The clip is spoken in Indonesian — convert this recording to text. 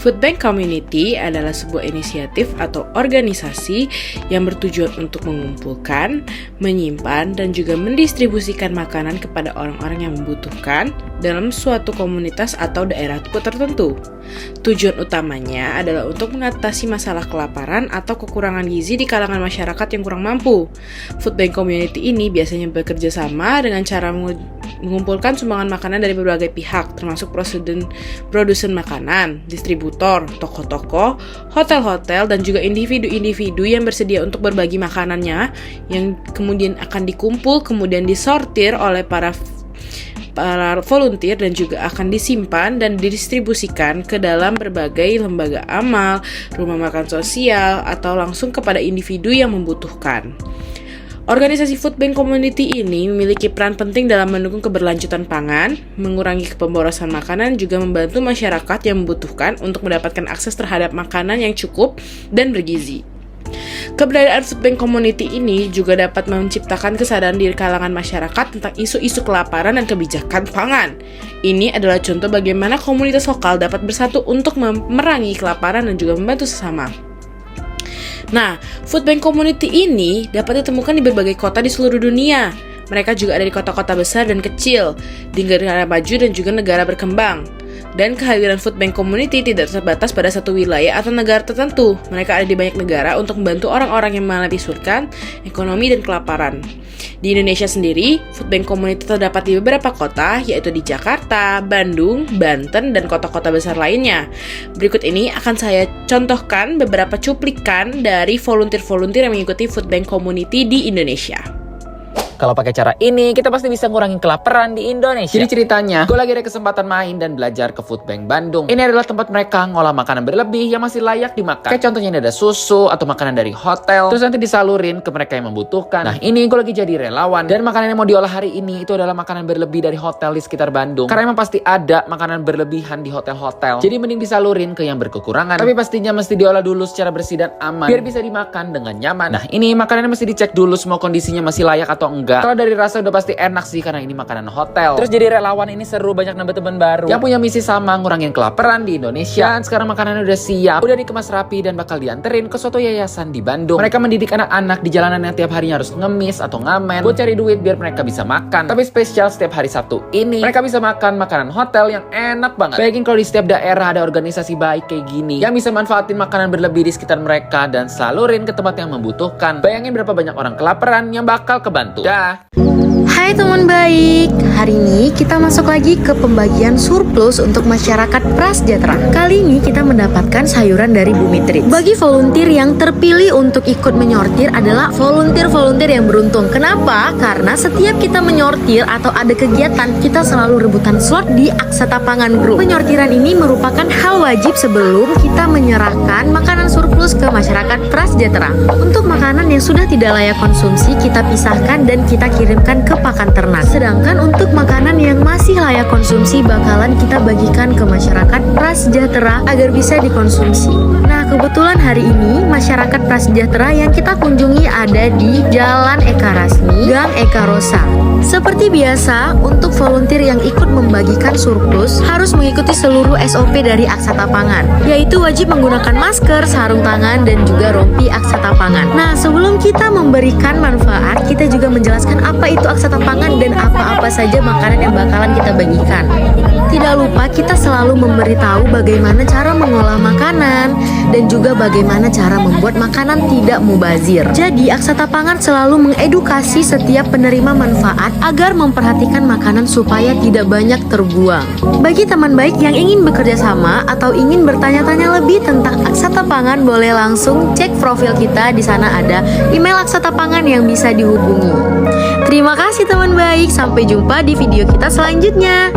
Food Bank Community adalah sebuah inisiatif atau organisasi yang bertujuan untuk mengumpulkan, menyimpan, dan juga mendistribusikan makanan kepada orang-orang yang membutuhkan dalam suatu komunitas atau daerah tertentu. Tujuan utamanya adalah untuk mengatasi masalah kelaparan atau kekurangan gizi di kalangan masyarakat yang kurang mampu. Food Bank Community ini biasanya bekerja sama dengan cara mengumpulkan sumbangan makanan dari berbagai pihak, termasuk produsen makanan, distributor, toko-toko, hotel-hotel, dan juga individu-individu yang bersedia untuk berbagi makanannya, yang kemudian akan dikumpul, kemudian disortir oleh para volunteer dan juga akan disimpan dan didistribusikan ke dalam berbagai lembaga amal, rumah makan sosial, atau langsung kepada individu yang membutuhkan. Organisasi Food Bank Community ini memiliki peran penting dalam mendukung keberlanjutan pangan, mengurangi pemborosan makanan, juga membantu masyarakat yang membutuhkan untuk mendapatkan akses terhadap makanan yang cukup dan bergizi. Keberadaan Food Bank Community ini juga dapat menciptakan kesadaran di kalangan masyarakat tentang isu-isu kelaparan dan kebijakan pangan. Ini adalah contoh bagaimana komunitas lokal dapat bersatu untuk memerangi kelaparan dan juga membantu sesama. Nah, Food Bank Community ini dapat ditemukan di berbagai kota di seluruh dunia. Mereka juga ada di kota-kota besar dan kecil, di negara maju dan juga negara berkembang. Dan kehadiran Food Bank Community tidak terbatas pada satu wilayah atau negara tertentu. Mereka ada di banyak negara untuk membantu orang-orang yang mengalami kesulitan, ekonomi, dan kelaparan. Di Indonesia sendiri, Food Bank Community terdapat di beberapa kota, yaitu di Jakarta, Bandung, Banten, dan kota-kota besar lainnya. Berikut ini akan saya contohkan beberapa cuplikan dari volunteer-volunteer yang mengikuti Food Bank Community di Indonesia. Kalau pakai cara ini, kita pasti bisa ngurangin kelaparan di Indonesia. Jadi ceritanya, gue lagi ada kesempatan main dan belajar ke Food Bank Bandung. Ini adalah tempat mereka ngolah makanan berlebih yang masih layak dimakan. Kayak contohnya ini ada susu atau makanan dari hotel, terus nanti disalurin ke mereka yang membutuhkan. Nah ini gue lagi jadi relawan, dan makanan yang mau diolah hari ini itu adalah makanan berlebih dari hotel di sekitar Bandung. Karena emang pasti ada makanan berlebihan di hotel-hotel. Jadi mending disalurin ke yang berkekurangan. Tapi pastinya mesti diolah dulu secara bersih dan aman, biar bisa dimakan dengan nyaman. Nah ini makanannya mesti dicek dulu semua kondisinya masih layak atau enggak. Kalau dari rasa udah pasti enak sih karena ini makanan hotel. Terus jadi relawan ini seru, banyak nambah teman baru yang punya misi sama ngurangin kelaparan di Indonesia. Dan sekarang makanannya udah siap, udah dikemas rapi dan bakal dianterin ke suatu yayasan di Bandung. Mereka mendidik anak-anak di jalanan yang tiap harinya harus ngemis atau ngamen buat cari duit biar mereka bisa makan. Tapi spesial setiap hari Sabtu ini mereka bisa makan makanan hotel yang enak banget. Bayangin kalau di setiap daerah ada organisasi baik kayak gini yang bisa manfaatin makanan berlebih di sekitar mereka dan salurin ke tempat yang membutuhkan. Bayangin berapa banyak orang kelaparan yang bakal kebantu. Dah. Hai teman baik, hari ini kita masuk lagi ke pembagian surplus untuk masyarakat prasejahtera. Kali ini kita mendapatkan sayuran dari Bumi Treats. Bagi volunteer yang terpilih untuk ikut menyortir adalah volunteer-volunteer yang beruntung. Kenapa? Karena setiap kita menyortir atau ada kegiatan, kita selalu rebutan slot di Aksata Pangan Group. Penyortiran ini merupakan hal wajib sebelum kita menyerahkan makanan surplus ke masyarakat prasejahtera. Untuk makanan yang sudah tidak layak konsumsi, kita pisahkan dan kita kirimkan ke pakan ternak. Sedangkan untuk makanan yang masih layak konsumsi bakalan kita bagikan ke masyarakat prasejahtera agar bisa dikonsumsi. Nah, kebetulan hari ini masyarakat prasejahtera yang kita kunjungi ada di Jalan Eka Rasmi, Gang Eka Rosa. Seperti biasa, untuk volunteer yang ikut membagikan surplus harus mengikuti seluruh SOP dari Aksata Pangan, yaitu wajib menggunakan masker, sarung tangan, dan juga rompi Aksata Pangan. Nah, sebelum kita memberikan manfaat, kita juga menjelaskan apa itu Aksata Pangan dan apa-apa saja makanan yang bakalan kita bagikan. Tidak lupa kita selalu memberitahu bagaimana cara mengolah makanan dan juga bagaimana cara membuat makanan tidak mubazir. Jadi Aksata Pangan selalu mengedukasi setiap penerima manfaat agar memperhatikan makanan supaya tidak banyak terbuang. Bagi teman baik yang ingin bekerja sama atau ingin bertanya-tanya lebih tentang Aksata Pangan, boleh langsung cek profil kita. Di sana ada email Aksata Pangan yang bisa dihubungi. Terima kasih teman baik, sampai jumpa di video kita selanjutnya.